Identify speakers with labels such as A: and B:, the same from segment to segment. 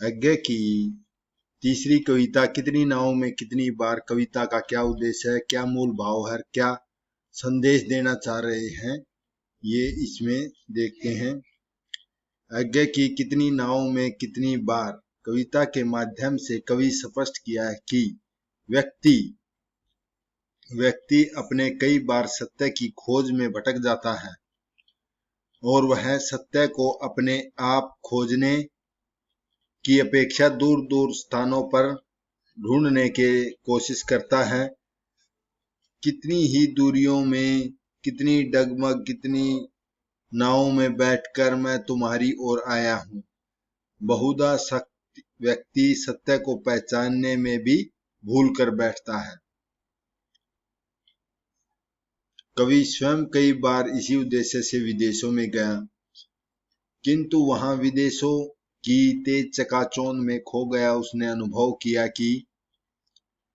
A: आगे की तीसरी कविता कितनी नावों में कितनी बार। कविता का क्या उद्देश्य है, क्या मूल भाव है, क्या संदेश देना चाह रहे हैं, ये इसमें देखते हैं। आगे की कितनी नावों में कितनी बार। कविता के माध्यम से कवि स्पष्ट किया है कि व्यक्ति अपने कई बार सत्य की खोज में भटक जाता है और वह सत्य को अपने आप खोजने की अपेक्षा दूर दूर स्थानों पर ढूंढने की कोशिश करता है। कितनी ही दूरियों में, कितनी डगमग, कितनी नावों में बैठकर मैं तुम्हारी ओर आया हूं। बहुधा व्यक्ति सत्य को पहचानने में भी भूल कर बैठता है। कवि स्वयं कई बार इसी उद्देश्य से विदेशों में गया, किंतु वहां विदेशों की तेज चकाचौंध में खो गया। उसने अनुभव किया कि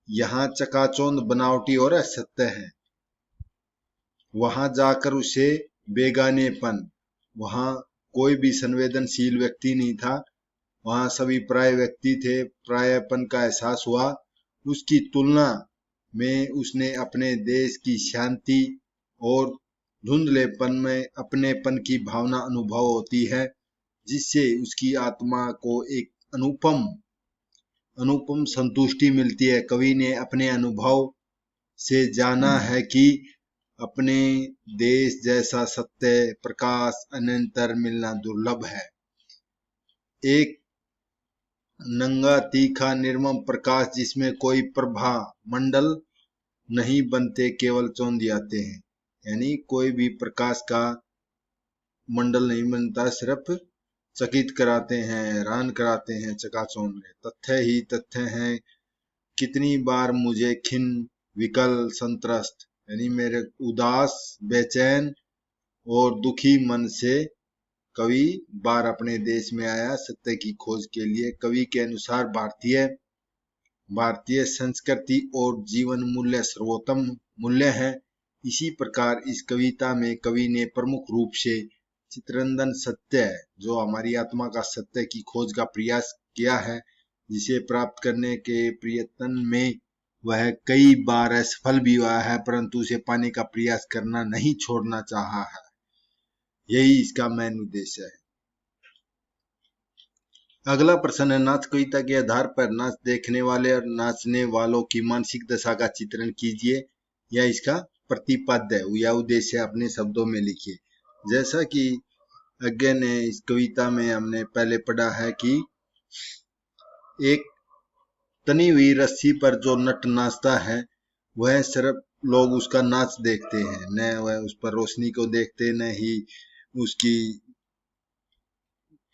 A: यहाँ चकाचौंध बनावटी और असत्य है। वहां जाकर उसे बेगानेपन, वहां कोई भी संवेदनशील व्यक्ति नहीं था, वहां सभी पराये व्यक्ति थे। परायापन का एहसास हुआ। उसकी तुलना में उसने अपने देश की शांति और धुंधलेपन में अपनेपन की भावना अनुभव होती है, जिससे उसकी आत्मा को एक अनुपम संतुष्टि मिलती है। कवि ने अपने अनुभव से जाना है कि अपने देश जैसा सत्य प्रकाश अनंतर मिलना दुर्लभ है। एक नंगा तीखा निर्मम प्रकाश जिसमें कोई प्रभा मंडल नहीं बनते, केवल चौंधियाते हैं। यानी कोई भी प्रकाश का मंडल नहीं बनता, सिर्फ चकित कराते हैं, हैरान कराते हैं चकाचौंध में। तथ्य ही तथ्य हैं। कितनी बार मुझे खिन्न विकल संत्रस्त, यानी मेरे उदास बेचैन और दुखी मन से कवि बार अपने देश में आया सत्य की खोज के लिए। कवि के अनुसार भारतीय संस्कृति और जीवन मूल्य सर्वोत्तम मूल्य है। इसी प्रकार इस कविता में कवि ने प्रमुख रूप से चित्रंतन सत्य, जो हमारी आत्मा का सत्य की खोज का प्रयास किया है, जिसे प्राप्त करने के प्रयत्न में वह कई बार असफल भी हुआ है, परंतु उसे पाने का प्रयास करना नहीं छोड़ना चाहा है। यही इसका मेन उद्देश्य है। अगला प्रश्न है, नाच कविता के आधार पर नाच देखने वाले और नाचने वालों की मानसिक दशा का चित्रण कीजिए या इसका प्रतिपाद्य या उद्देश्य अपने शब्दों में लिखिए। जैसा कि आगे ने इस कविता में हमने पहले पढ़ा है कि एक तनी हुई रस्सी पर जो नट नाचता है, वह सिर्फ लोग उसका नाच देखते हैं, न वह उस पर रोशनी को देखते, न ही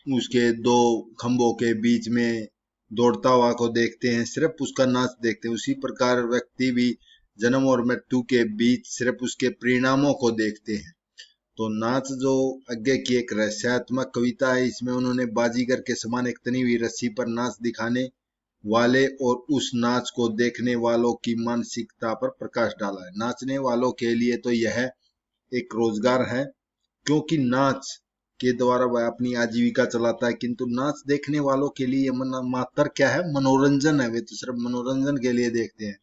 A: उसके दो खंभों के बीच में दौड़ता हुआ को देखते हैं, सिर्फ उसका नाच देखते हैं। उसी प्रकार व्यक्ति भी जन्म और मृत्यु के बीच सिर्फ उसके परिणामों को देखते हैं। तो नाच जो आगे की एक रहस्यात्मक कविता है, इसमें उन्होंने बाजीगर के समान एक तनी हुई रस्सी पर नाच दिखाने वाले और उस नाच को देखने वालों की मानसिकता पर प्रकाश डाला है। नाचने वालों के लिए तो यह एक रोजगार है, क्योंकि नाच के द्वारा वह अपनी आजीविका चलाता है, किंतु नाच देखने वालों के लिए मात्र क्या है, मनोरंजन है। वे तो सिर्फ मनोरंजन के लिए देखते हैं।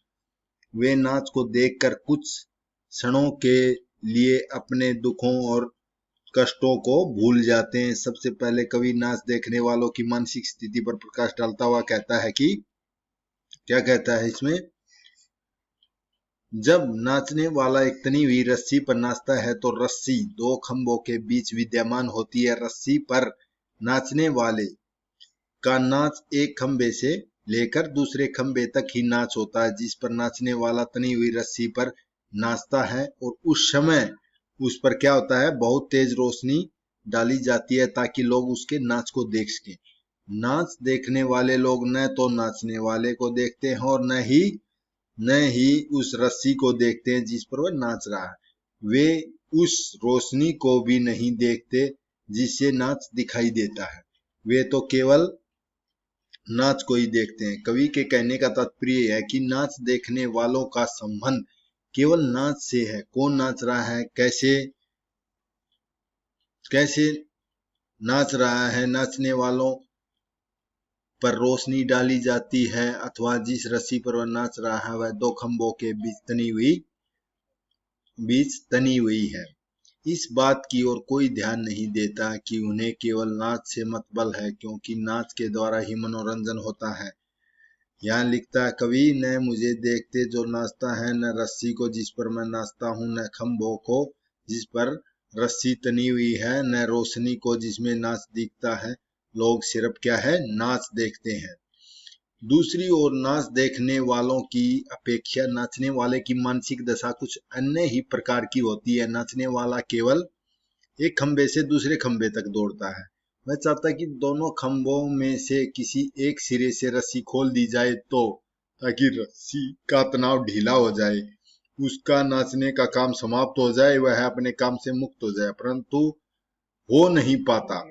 A: वे नाच को देखकर कुछ क्षणों के लिए अपने दुखों और कष्टों को भूल जाते हैं। सबसे पहले कवि नाच देखने वालों की मानसिक स्थिति पर प्रकाश डालता हुआ कहता है कि, क्या कहता है इसमें, जब नाचने वाला एक तनी हुई रस्सी पर नाचता है तो रस्सी दो खंभों के बीच विद्यमान होती है। रस्सी पर नाचने वाले का नाच एक खंभे से लेकर दूसरे खंभे तक ही नाच होता है, जिस पर नाचने वाला तनी हुई रस्सी पर नाचता है। और उस समय उस पर क्या होता है, बहुत तेज रोशनी डाली जाती है ताकि लोग उसके नाच को देख सकें। नाच देखने वाले लोग न तो नाचने वाले को देखते हैं और न ही उस रस्सी को देखते हैं जिस पर वह नाच रहा है। वे उस रोशनी को भी नहीं देखते जिससे नाच दिखाई देता है। वे तो केवल नाच को ही देखते हैं। कवि के कहने का तात्पर्य है कि नाच देखने वालों का संबंध केवल नाच से है। कौन नाच रहा है, कैसे नाच रहा है, नाचने वालों पर रोशनी डाली जाती है अथवा जिस रस्सी पर वह नाच रहा है वह दो खंभों के बीच तनी हुई है। इस बात की ओर कोई ध्यान नहीं देता कि उन्हें केवल नाच से मतबल है, क्योंकि नाच के द्वारा ही मनोरंजन होता है। यहाँ लिखता है कवि, न मुझे देखते जो नाचता है, न रस्सी को जिस पर मैं नाचता हूँ, न खंभों को जिस पर रस्सी तनी हुई है, न रोशनी को जिसमें नाच दिखता है। लोग सिर्फ क्या है, नाच देखते हैं। दूसरी ओर नाच देखने वालों की अपेक्षा नाचने वाले की मानसिक दशा कुछ अन्य ही प्रकार की होती है। नाचने वाला केवल एक खंबे से दूसरे खंबे तक दौड़ता है। वह चाहता है कि दोनों खंभों में से किसी एक सिरे से रस्सी खोल दी जाए ताकि रस्सी का तनाव ढीला हो जाए, उसका नाचने का काम समाप्त हो जाए, वह अपने काम से मुक्त हो जाए, परंतु हो नहीं पाता।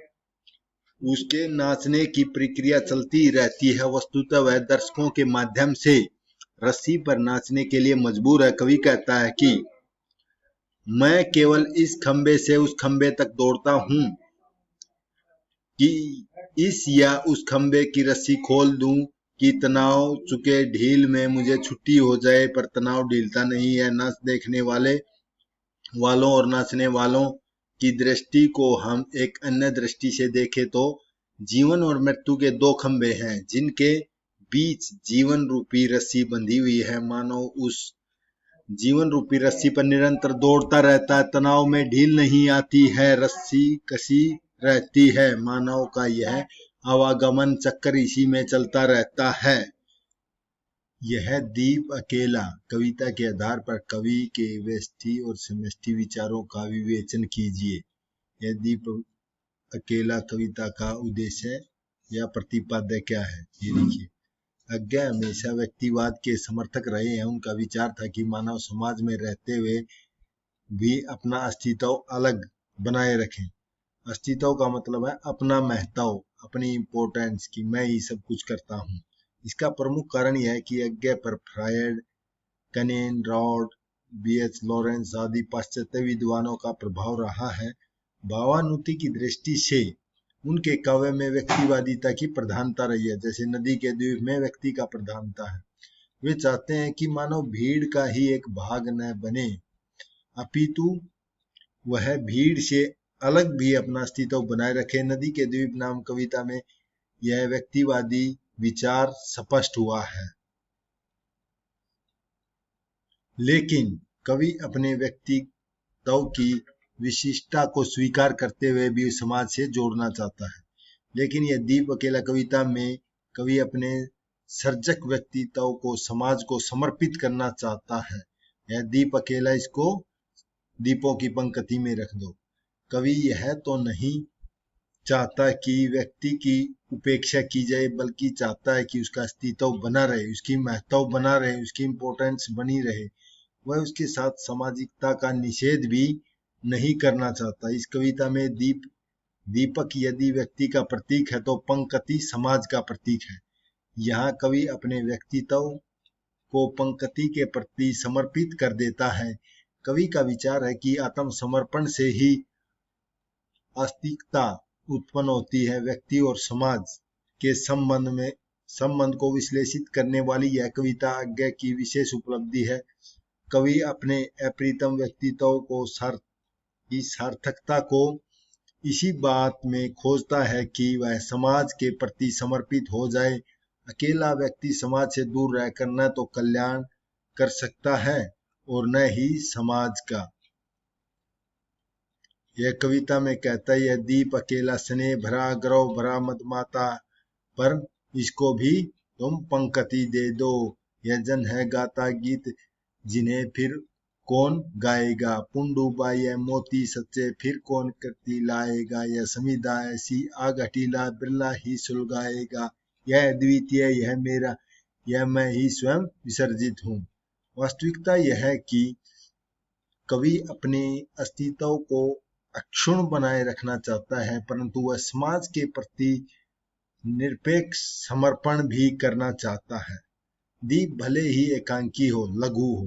A: उसके नाचने की प्रक्रिया चलती रहती है। वस्तुतः वह दर्शकों के माध्यम से रस्सी पर नाचने के लिए मजबूर है। कवि कहता है कि मैं केवल इस खंबे से उस खंबे तक दौड़ता हूं कि इस या उस खंबे की रस्सी खोल दूं कि तनाव चुके ढील में मुझे छुट्टी हो जाए, पर तनाव ढीलता नहीं है। नाच देखने वालों और नाचने वालों की दृष्टि को हम एक अन्य दृष्टि से देखें तो जीवन और मृत्यु के दो खंबे हैं जिनके बीच जीवन रूपी रस्सी बंधी हुई है। मानव उस जीवन रूपी रस्सी पर निरंतर दौड़ता रहता है, तनाव में ढील नहीं आती है, रस्सी कसी रहती है। मानव का यह आवागमन चक्कर इसी में चलता रहता है। यह दीप अकेला कविता के आधार पर कवि के व्यष्टि और समष्टि विचारों का विवेचन कीजिए। यह दीप अकेला कविता का उद्देश्य या प्रतिपाद्य क्या है, ये देखिए। अज्ञा हमेशा व्यक्तिवाद के समर्थक रहे हैं। उनका विचार था कि मानव समाज में रहते हुए भी अपना अस्तित्व अलग बनाए रखें। अस्तित्व का मतलब है अपना महत्व, अपनी इम्पोर्टेंस, कि मैं ही सब कुछ करता हूँ। इसका प्रमुख कारण यह है कि अज्ञा पर फ्रायड, कनेन, रॉड, B.H. लॉरेंस आदि पाश्चात्य विद्वानों का प्रभाव रहा है। भावानुति की दृष्टि से उनके काव्य में व्यक्तिवादिता की प्रधानता रही है। जैसे नदी के द्वीप में व्यक्ति का प्रधानता है। वे चाहते हैं कि मानव भीड़ का ही एक भाग न बने, अपितु वह भीड़ से अलग भी अपना अस्तित्व बनाए रखे। नदी के द्वीप नाम कविता में यह व्यक्तिवादी विचार स्पष्ट हुआ है। लेकिन कवि अपने व्यक्तित्व की विशिष्टता को स्वीकार करते हुए भी समाज से जोड़ना चाहता है। लेकिन यह दीप अकेला कविता में कवि अपने सर्जक व्यक्तित्व को समाज को समर्पित करना चाहता है। यह दीप अकेला, इसको दीपों की पंक्ति में रख दो। कवि यह तो नहीं चाहता कि व्यक्ति की उपेक्षा की जाए, बल्कि चाहता है कि उसका अस्तित्व बना रहे, उसकी महत्व बना रहे, उसकी इम्पोर्टेंस बनी रहे। वह उसके साथ सामाजिकता का निषेध भी नहीं करना चाहता। इस कविता में दीपक यदि व्यक्ति का प्रतीक है तो पंक्ति समाज का प्रतीक है। यहाँ कवि अपने व्यक्तित्व को पंक्ति के प्रति समर्पित कर देता है। कवि का विचार है कि आत्मसमर्पण से ही आस्तिकता उत्पन्न होती है। व्यक्ति और समाज के संबंध को विश्लेषित करने वाली यह कविता आज्ञा की विशेष उपलब्धि है। कवि अपने अप्रितम व्यक्तित्व को सार्थकता को इसी बात में खोजता है कि वह समाज के प्रति समर्पित हो जाए। अकेला व्यक्ति समाज से दूर रहकर न तो कल्याण कर सकता है और न ही समाज का। यह कविता में कहता है, यह दीप अकेला स्नेह भरा, गौरव भरा मदमाता, पर इसको भी तुम पंक्ति दे दो। यह जन है गाता गीत जिन्हें फिर कौन गाएगा, पुंडुबा यह मोती सच्चे फिर कौन कृति लाएगा, यह समिधा ऐसी आग हटीला बिरला ही सुलगाएगा, यह अद्वितीय, यह मेरा, यह मैं ही स्वयं विसर्जित हूँ। वास्तविकता यह है कि कवि अपने अस्तित्व को अक्षुण्ण बनाए रखना चाहता है, परंतु वह समाज के प्रति निरपेक्ष समर्पण भी करना चाहता है। दीप भले ही एकांकी हो, लघु हो,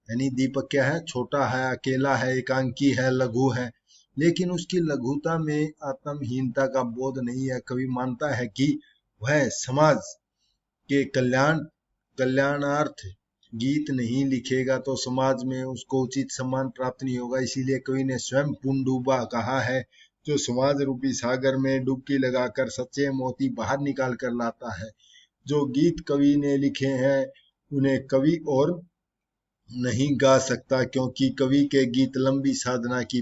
A: यानी दीपक क्या है, छोटा है, अकेला है, एकांकी है, लघु है, लेकिन उसकी लघुता में आत्महीनता का बोध नहीं है। कवि मानता है कि वह समाज के कल्याणार्थ गीत नहीं लिखेगा तो समाज में उसको उचित सम्मान प्राप्त नहीं होगा। इसीलिए कवि ने स्वयं पुनडुब्बा कहा है, जो समाज रूपी सागर में डुबकी लगाकर सच्चे मोती बाहर निकाल कर लाता है। जो गीत कवि ने लिखे हैं उन्हें कवि और नहीं गा सकता, क्योंकि कवि के गीत लंबी साधना की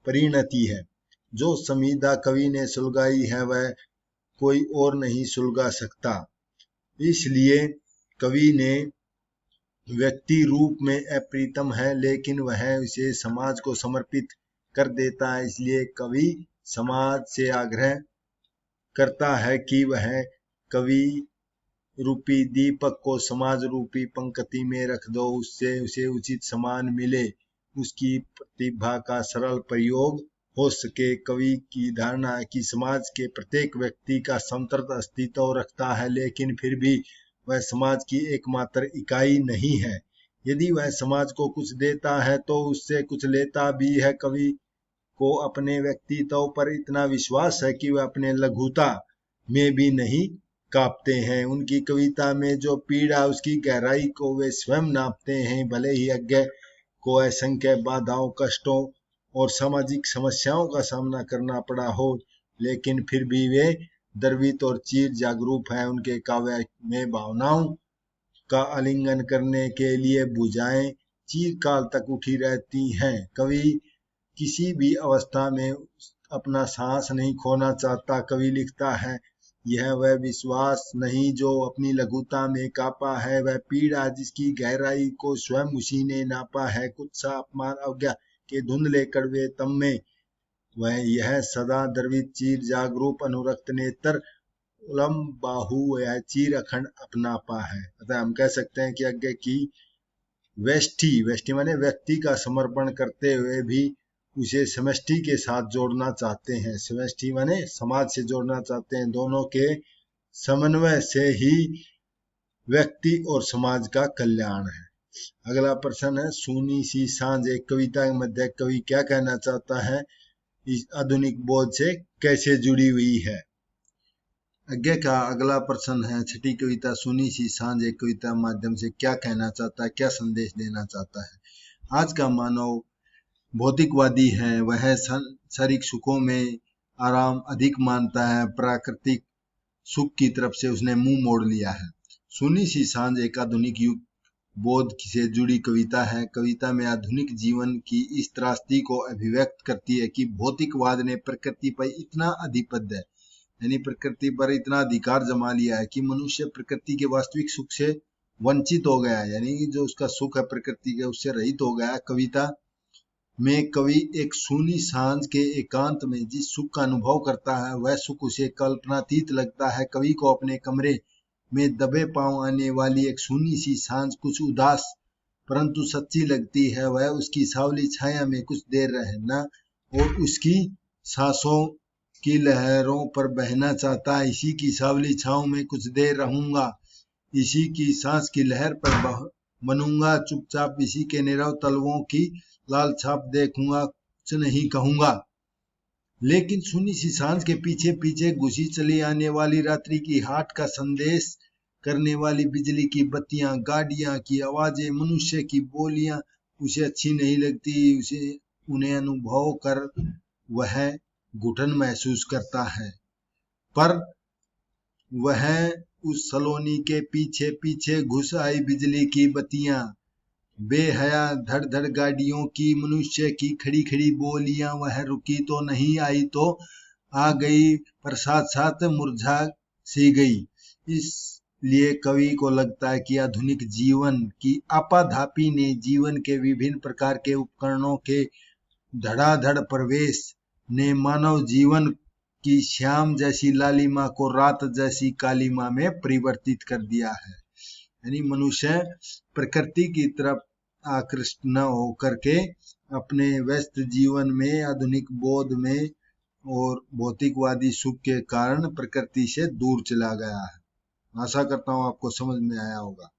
A: परिणति है। जो संविदा कवि ने सुलगाई है वह कोई और नहीं सुलगा सकता। इसलिए कवि ने व्यक्ति रूप में अप्रीतम है, लेकिन वह इसे समाज को समर्पित कर देता है। इसलिए कवि समाज से आग्रह करता है कि वह कवि रूपी दीपक को समाज रूपी पंक्ति में रख दो, उससे उसे उचित सम्मान मिले, उसकी प्रतिभा का सरल प्रयोग हो सके। कवि की धारणा है कि समाज के प्रत्येक व्यक्ति का स्वतंत्र अस्तित्व रखता है, लेकिन फिर भी वह समाज की एकमात्र इकाई नहीं है। यदि वह समाज को कुछ देता है तो उससे कुछ लेता भी है। कवि को अपने व्यक्तित्व पर इतना विश्वास है कि वह अपने लघुता में भी नहीं कांपते हैं। उनकी कविता में जो पीड़ा, उसकी गहराई को वे स्वयं नापते हैं। भले ही अज्ञ को असंख्य बाधाओं, कष्टों और सामाजिक समस्याओं का सामना करना पड़ा हो, लेकिन फिर भी वे द्रवित और चीर जागरूक है। उनके काव्य में भावनाओं का आलिंगन करने के लिए भुजाएं चिरकाल तक उठी रहती हैं। कवि किसी भी अवस्था में अपना साहस नहीं खोना चाहता। कवि लिखता है, यह वह विश्वास नहीं जो अपनी लघुता में कापा है, वह पीड़ा जिसकी गहराई को स्वयं उसी ने नापा है। कुत्सा, अपमान, अवज्ञा के धुंधले कड़वे तम में वह यह सदा द्रवित चीर जागरूक अनुरक्त नेत्र उलम बाहु या चीर अखंड अपना पा है। अतः हम कह सकते हैं कि अज्ञ की वेष्टि माने व्यक्ति का समर्पण करते हुए भी उसे समष्टि के साथ जोड़ना चाहते हैं। समष्टि माने समाज से जोड़ना चाहते हैं। दोनों के समन्वय से ही व्यक्ति और समाज का कल्याण है। अगला प्रश्न है, सूनी सी सांझ एक कविता के मध्य कवि क्या कहना चाहता है, इस आधुनिक बोध से कैसे जुड़ी हुई है। अज्ञ का अगला प्रश्न है, छठी कविता सूनी सी सांझ एक कविता माध्यम से क्या कहना चाहता है, क्या संदेश देना चाहता है। आज का मानव भौतिकवादी है। वह शारीरिक सुखों में आराम अधिक मानता है। प्राकृतिक सुख की तरफ से उसने मुंह मोड़ लिया है। सूनी सी सांझ एक आधुनिक युग बोध से जुड़ी कविता है। कविता में आधुनिक जीवन की इस त्रासदी को अभिव्यक्त करती है कि भौतिकवाद ने प्रकृति पर इतना अधिपत्य है, यानी प्रकृति पर इतना अधिकार जमा लिया है कि मनुष्य प्रकृति के वास्तविक सुख से वंचित हो गया है, यानी जो उसका सुख है प्रकृति के उससे रहित हो गया। कविता में कवि एक सूनी सांझ के एकांत में जिस सुख का अनुभव करता है वह सुख उसे कल्पनातीत लगता है। कवि को अपने कमरे में दबे पांव आने वाली एक सूनी सी सांझ कुछ उदास परंतु सच्ची लगती है। वह उसकी सावली छाया में कुछ देर रहना और उसकी सांसों की लहरों पर बहना चाहता है। इसी की सावली छांव में कुछ देर रहूंगा, इसी की सांस की लहर पर बनूंगा, चुपचाप इसी के नीरव तलवों की लाल छाप देखूंगा, कुछ नहीं कहूंगा। लेकिन सूनी सी सांझ के पीछे पीछे घुसी चली आने वाली रात्रि की हाट का संदेश करने वाली बिजली की बत्तियां, गाड़ियां की आवाजें, मनुष्य की बोलियां उसे अच्छी नहीं लगती। उसे उन्हें अनुभव कर वह घुटन महसूस करता है। पर वह उस सलोनी के पीछे पीछे घुस आई बिजली की बत्तियां, बेहया धड़ धड़ गाड़ियों की, मनुष्य की खड़ी खड़ी बोलियां। वह रुकी तो नहीं, आई तो आ गई, पर साथ साथ मुरझा सी गई। इसलिए कवि को लगता है कि आधुनिक जीवन की आपाधापी ने जीवन के विभिन्न प्रकार के उपकरणों के धड़ाधड़ प्रवेश ने मानव जीवन की श्याम जैसी लालिमा को रात जैसी कालिमा में परिवर्तित कर दिया है। यानी मनुष्य प्रकृति की तरफ आकृष्ट न होकर के अपने व्यस्त जीवन में, आधुनिक बोध में और भौतिकवादी सुख के कारण प्रकृति से दूर चला गया है। आशा करता हूँ आपको समझ में आया होगा।